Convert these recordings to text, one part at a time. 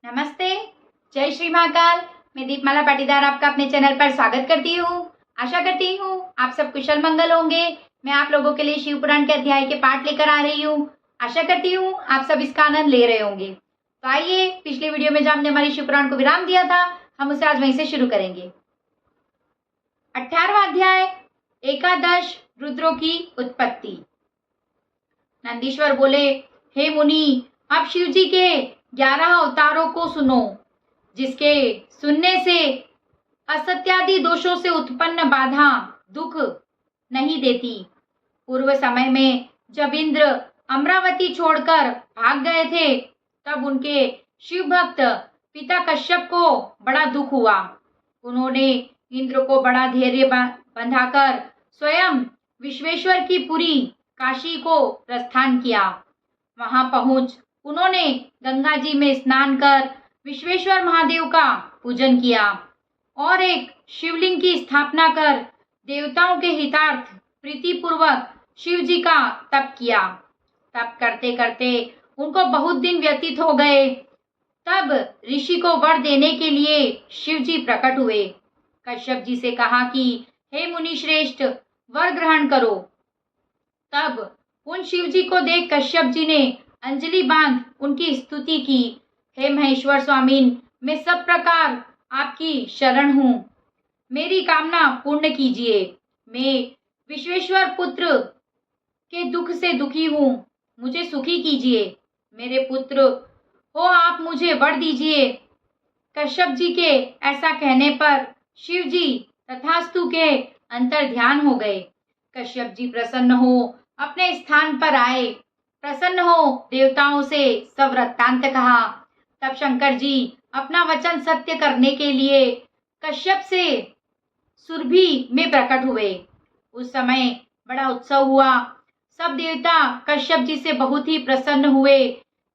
नमस्ते, जय श्री महाकाल। मैं दीपमाला पाटीदार आपका अपने चैनल पर स्वागत करती हूँ। आशा करती हूँ आप सब कुशल मंगल होंगे। मैं आप लोगों के लिए शिव पुराण के अध्याय के पाठ लेकर आ रही हूँ। आशा करती हूँ आप सब इसका आनंद ले रहे होंगे। तो आइए, पिछली वीडियो में जहाँ हमने हमारी शिव पुराण को विराम दिया था, हम उसे आज वहीं से शुरू करेंगे। 18वां अध्याय, एकादश रुद्रों की उत्पत्ति। नंदीश्वर बोले, हे मुनि, अब शिव जी के 11 अवतारों को सुनो, जिसके सुनने से असत्यादि दोषों से उत्पन्न बाधा दुख नहीं देती। पूर्व समय में जब इंद्र अमरावती छोड़कर भाग गए थे, तब उनके शिव भक्त पिता कश्यप को बड़ा दुख हुआ। उन्होंने इंद्र को बड़ा धैर्य बंधाकर स्वयं विश्वेश्वर की पुरी काशी को प्रस्थान किया। वहां पहुंच उन्होंने गंगा जी में स्नान कर विश्वेश्वर महादेव का पूजन किया और एक शिवलिंग की स्थापना कर देवताओं के हितार्थ प्रीतिपूर्वक शिव जी का तप किया। तप करते करते उनको बहुत दिन व्यतीत हो गए। तब ऋषि को वर देने के लिए शिव जी प्रकट हुए। कश्यप जी से कहा कि हे मुनि श्रेष्ठ, वर ग्रहण करो। तब उन शिव जी को देख कश्यप जी ने अंजलि बांध उनकी स्तुति की। हे महेश्वर स्वामीन, मैं सब प्रकार आपकी शरण हूँ, मेरी कामना पूर्ण कीजिए। मैं विश्वेश्वर पुत्र के दुख से दुखी हूँ, मुझे सुखी कीजिए। मेरे पुत्र हो आप, मुझे वर दीजिए। कश्यप जी के ऐसा कहने पर शिव जी तथास्तु के अंतर ध्यान हो गए। कश्यप जी प्रसन्न हो अपने स्थान पर आए। प्रसन्न हो देवताओं से सब वृत्तांत कहा। तब शंकर जी अपना वचन सत्य करने के लिए कश्यप से सुरभि में प्रकट हुए। उस समय बड़ा उत्सव हुआ। सब देवता कश्यप जी से बहुत ही प्रसन्न हुए।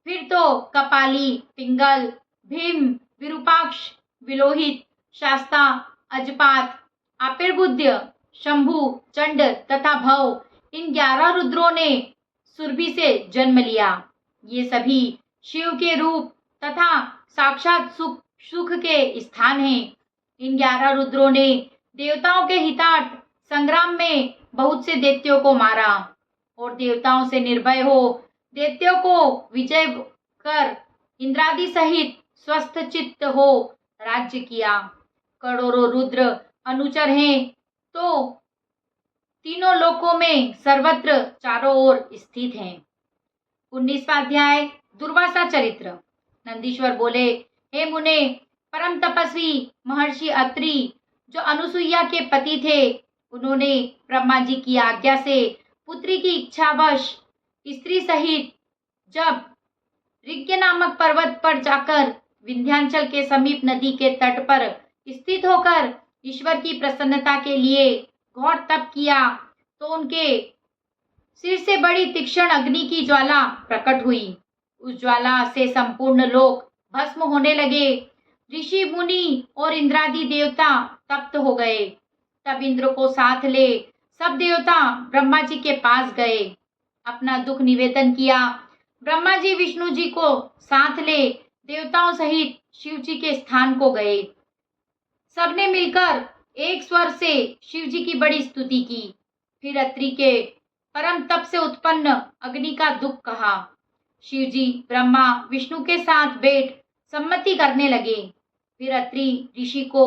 फिर तो कपाली, पिंगल, भीम, विरूपाक्ष, विलोहित, शास्ता, अजपात, आपिर्बुद्ध, शंभु, चंड तथा भव, इन 11 रुद्रों ने सुरभि से जन्म लिया। ये सभी शिव के रूप तथा साक्षात सुख के स्थान हैं। इन 11 रुद्रों ने देवताओं के हितार्थ संग्राम में बहुत से दैत्यों को मारा और देवताओं से निर्भय हो दैत्यों को विजय कर इंद्रादि सहित स्वस्थ चित्त हो राज्य किया। करोड़ों रुद्र अनुचर हैं, तो तीनों लोकों में सर्वत्र चारों ओर स्थित हैं। 19वां अध्याय, दुर्वासा चरित्र। नंदीश्वर बोले, हे मुने, परम तपस्वी महर्षि अत्रि, जो अनुसुईया के पति थे, उन्होंने ब्रह्मा जी की आज्ञा से पुत्री की इच्छावश स्त्री सहित जब ऋग्य नामक पर्वत पर जाकर विंध्याचल के समीप नदी के तट पर स्थित होकर ईश्वर की प्रसन्नता के लिए घोर तप किया, तो उनके सिर से बड़ी तीक्ष्ण अग्नि की ज्वाला प्रकट हुई। उस ज्वाला से संपूर्ण लोक भस्म होने लगे। ऋषि मुनि और इंद्रादि देवता तप्त हो गए। तब इंद्र को साथ ले सब देवता ब्रह्मा जी के पास गए, अपना दुख निवेदन किया। ब्रह्मा जी विष्णु जी को साथ ले देवताओं सहित शिव जी के स्थान को गए। सबने मिलकर एक स्वर से शिव जी की बड़ी स्तुति की। फिर अत्रि के परम तप से उत्पन्न अग्नि का दुख कहा। शिव जी ब्रह्मा विष्णु के साथ बैठ सम्मति करने लगे। फिर अत्रि ऋषि को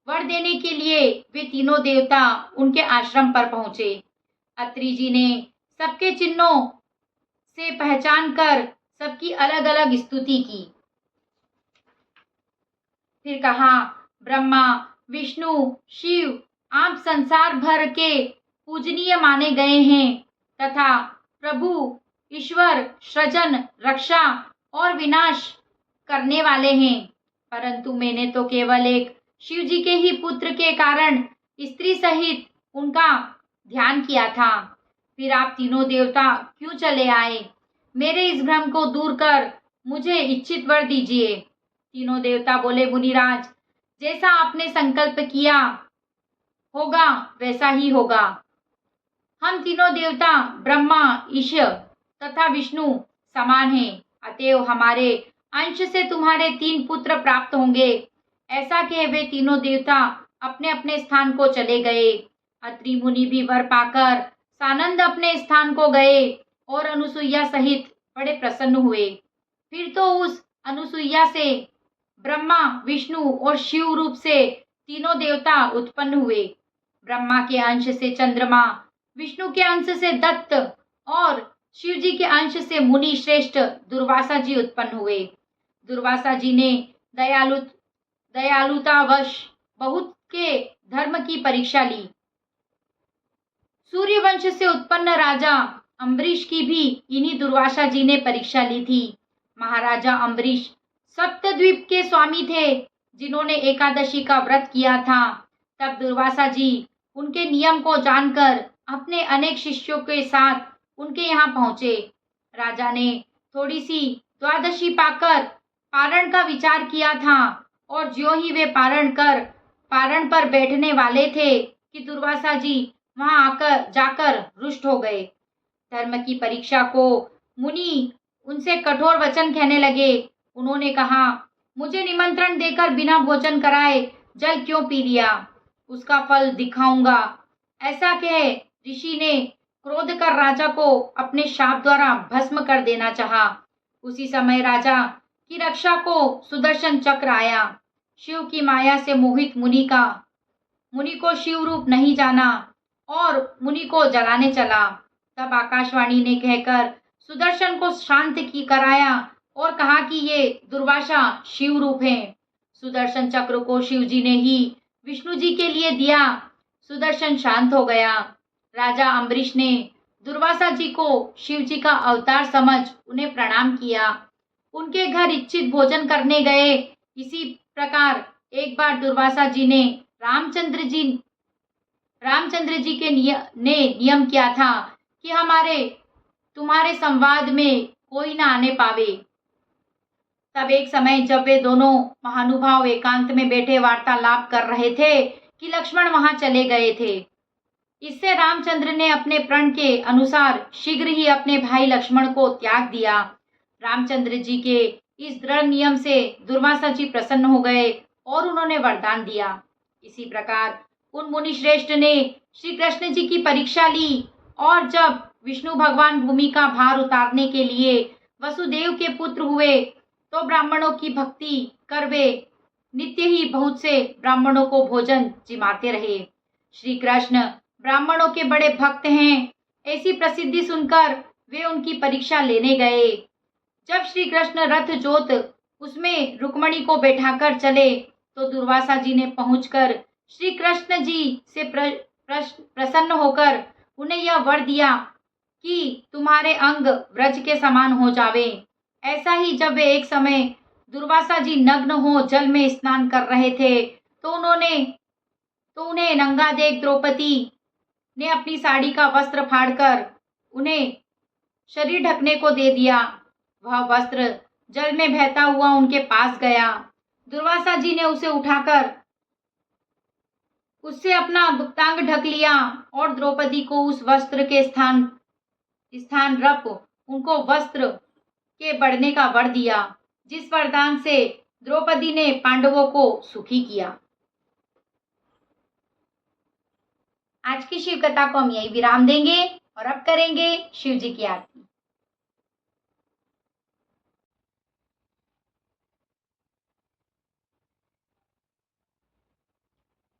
वर देने के लिए वे तीनों देवता उनके आश्रम पर पहुंचे। अत्रि जी ने सबके चिन्हों से पहचान कर सबकी अलग अलग स्तुति की। फिर कहा, ब्रह्मा, विष्णु, शिव, आप संसार भर के पूजनीय माने गए हैं तथा प्रभु ईश्वर सृजन, रक्षा और विनाश करने वाले हैं। परंतु मैंने तो केवल एक शिव जी के ही पुत्र के कारण स्त्री सहित उनका ध्यान किया था। फिर आप तीनों देवता क्यों चले आए? मेरे इस भ्रम को दूर कर मुझे इच्छित वर दीजिए। तीनों देवता बोले, मुनिराज, जैसा आपने संकल्प किया होगा वैसा ही होगा। हम तीनों देवता ब्रह्मा, ईश तथा विष्णु समान हैं, अतएव हमारे अंश से तुम्हारे 3 पुत्र प्राप्त होंगे। ऐसा कह वे तीनों देवता अपने अपने स्थान को चले गए। अत्रि मुनि भी वर पाकर सानंद अपने स्थान को गए और अनुसुईया सहित बड़े प्रसन्न हुए। फिर तो उस अनुसुईया से ब्रह्मा, विष्णु और शिव रूप से तीनों देवता उत्पन्न हुए। ब्रह्मा के अंश से चंद्रमा, विष्णु के अंश से दत्त और शिव जी के अंश से मुनि श्रेष्ठ दुर्वासा जी उत्पन्न हुए। दुर्वासा जी ने दयालुतावश बहुत के धर्म की परीक्षा ली। सूर्यवंश से उत्पन्न राजा अम्बरीश की भी इन्हीं दुर्वासा जी ने परीक्षा ली थी। महाराजा अम्बरीश सप्तद्वीप के स्वामी थे, जिन्होंने एकादशी का व्रत किया था। तब दुर्वासा जी उनके नियम को जानकर अपने अनेक शिष्यों के साथ उनके यहाँ पहुंचे। राजा ने थोड़ी सी द्वादशी पाकर पारण का विचार किया था और ज्यों ही वे पारण पर बैठने वाले थे कि दुर्वासा जी वहां आकर जाकर रुष्ट हो गए। धर्म की परीक्षा को मुनि उनसे कठोर वचन कहने लगे। उन्होंने कहा, मुझे निमंत्रण देकर बिना भोजन कराए जल क्यों पी लिया? उसका फल दिखाऊंगा। ऐसा कह ऋषि ने क्रोध कर राजा को अपने शाप द्वारा भस्म कर देना चाहा। उसी समय राजा की रक्षा को सुदर्शन चक्र आया। शिव की माया से मोहित मुनि को शिव रूप नहीं जाना और मुनि को जलाने चला। तब आकाशवाणी ने कहकर सुदर्शन को शांत की कराया और कहा कि ये दुर्वासा शिव रूप हैं। सुदर्शन चक्र को शिव जी ने ही विष्णु जी के लिए दिया। सुदर्शन शांत हो गया। राजा अम्बरीश ने दुर्वासा जी को शिव जी का अवतार समझ उन्हें प्रणाम किया। उनके घर इच्छित भोजन करने गए। इसी प्रकार एक बार दुर्वासा जी ने रामचंद्र जी के नियम किया था कि तुम्हारे संवाद में कोई ना आने पावे। तब एक समय जब वे दोनों महानुभाव एकांत में बैठे वार्तालाप कर रहे थे कि लक्ष्मण वहां चले गए थे। इससे रामचंद्र ने अपने प्रण के अनुसार शीघ्र ही अपने भाई लक्ष्मण को त्याग दिया। रामचंद्र जी के इस दृढ़ नियम से दुर्वासा जी प्रसन्न हो गए और उन्होंने वरदान दिया। इसी प्रकार उन मुनि श्रेष्ठ ने श्री कृष्ण जी की परीक्षा ली और जब विष्णु भगवान भूमि का भार उतारने के लिए वसुदेव के पुत्र हुए तो ब्राह्मणों की भक्ति कर वे नित्य ही बहुत से ब्राह्मणों को भोजन जिमाते रहे। श्री कृष्ण ब्राह्मणों के बड़े भक्त हैं, ऐसी प्रसिद्धि सुनकर वे उनकी परीक्षा लेने गए। जब श्री कृष्ण रथ जोत उसमें रुक्मणी को बैठाकर चले तो दुर्वासा जी ने पहुंचकर श्री कृष्ण जी से प्रसन्न होकर उन्हें यह वर दिया कि तुम्हारे अंग व्रज के समान हो जावे। ऐसा ही जब वे एक समय दुर्वासा जी नग्न हो जल में स्नान कर रहे थे तो उन्हें नंगा देख द्रौपदी ने अपनी साड़ी का वस्त्र फाड़कर उन्हें शरीर ढकने को दे दिया। वह वस्त्र जल में बहता हुआ उनके पास गया। दुर्वासा जी ने उसे उठाकर उससे अपना गुप्तांग ढक लिया और द्रौपदी को उस वस्त्र के स्थान रख उनको वस्त्र के बढ़ने का वर दिया, जिस वरदान से द्रौपदी ने पांडवों को सुखी किया। आज की शिव कथा को हम यही विराम देंगे और अब करेंगे शिव जी की आरती।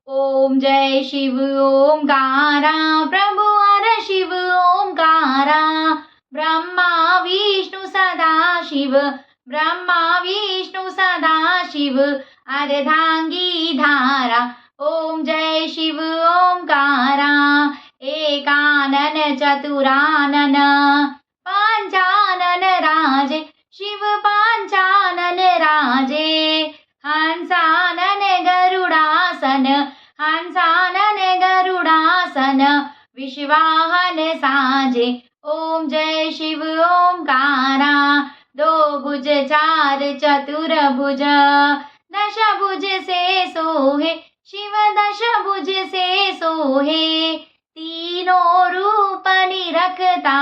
ओम जय शिव ओमकारा, प्रभु हर शिव ओमकारा, ब्रह्मा विष्णु सदा शिव, ब्रह्मा विष्णु सदा शिव, अर्धांगी धारा। ओम जय शिव ओमकारा, एकानन चतुरानन, पांचानन राजे, शिव पांचानन राजे, हंसानन गरुड़ासन, हंसानन गरुड़ासन, विश्वाहन साजे। ओम जय शिव ओमकारा, दो भुज चार चतुर भुज, दश भुज से सोहे, शिव दश भुज से सोहे, तीनों रूप निरखता,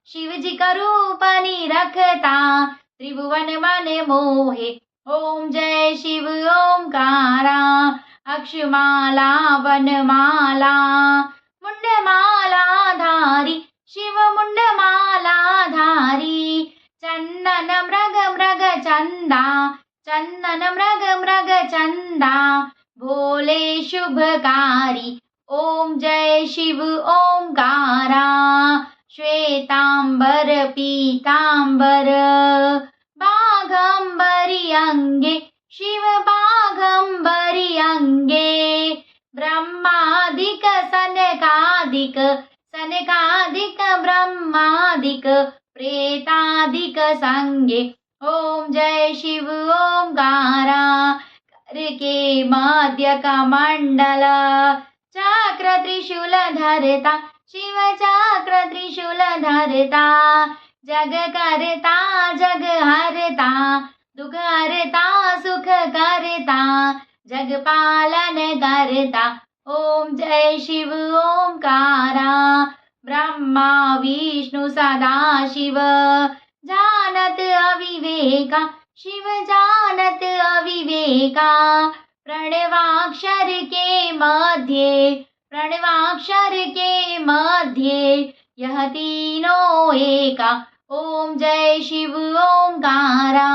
शिव जी का रूप निरखता, त्रिभुवन मन मोहे। ओम जय शिव ओंकारा। अक्षमाला वनमाला मुंडमाला धारी शिव मुंडमाला धारी। चंदन मृग मृग चंदा चंदन मृग मृग चंदा भोले शुभकारी। ओम जय शिव ओंकारा। श्वेतांबर पीतांबर बाघंबरी अंगे शिव बाघंबरी अंगे। ब्रह्मादिक सनकादिक सनकादिक ब्रह्मादिक प्रेतादिक संगे। ओम जय शिव ओंकारा। कर के मध्य कमंडल चक्र त्रिशूल धरता शिव चक्र त्रिशूल धरता। जग करता जग हरता दुख हरता सुख करता जग पालन करता। ओम जय शिव ओंकारा। ब्रह्मा विष्णु सदा शिव जानत अविवेका शिव जानत अविवेका। प्रणवाक्षर के मध्य प्रणवाक्षर के मध्य यह तीनों एका। ओम जय शिव ओंकारा।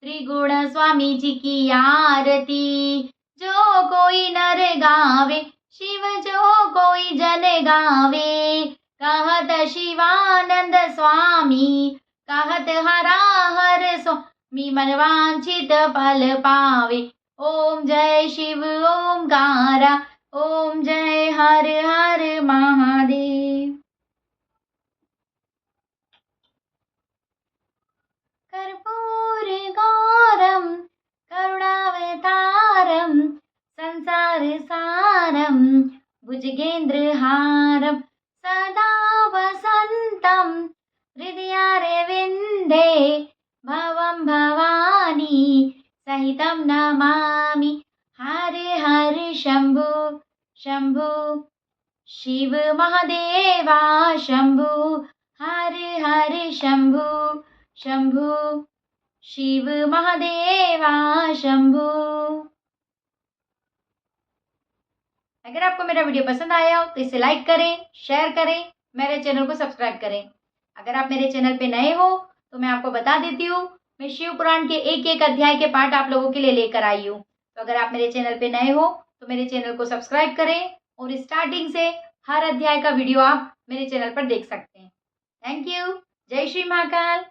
त्रिगुण स्वामी जी की आरती जो कोई नर गावे शिव जो कोई जन गावे। कहत शिवानंद स्वामी कहत हरा हर स्वामी मन वांछित फल पावे। ओम जय शिव ओंकारा। ओम जय हर हर महादेव। कर्पूर गौरम करुणावतारम संसार सारम भुजगेन्द्रहारम सदा वसंतम हृदयारविंदे भवं भवानी सहितं नमामि। हर हर शंभु शंभु शिव महादेवा शंभु। हर हर शंभु शंभु शिव महादेवा शंभु। अगर आपको मेरा वीडियो पसंद आया हो तो इसे लाइक करें, शेयर करें, मेरे चैनल को सब्सक्राइब करें। अगर आप मेरे चैनल पे नए हो तो मैं आपको बता देती हूँ, मैं शिव पुराण के एक एक अध्याय के पाठ आप लोगों के लिए लेकर आई हूँ। तो अगर आप मेरे चैनल पे नए हो तो मेरे चैनल को सब्सक्राइब करें और स्टार्टिंग से हर अध्याय का वीडियो आप मेरे चैनल पर देख सकते हैं। Thank you. जय श्री महाकाल।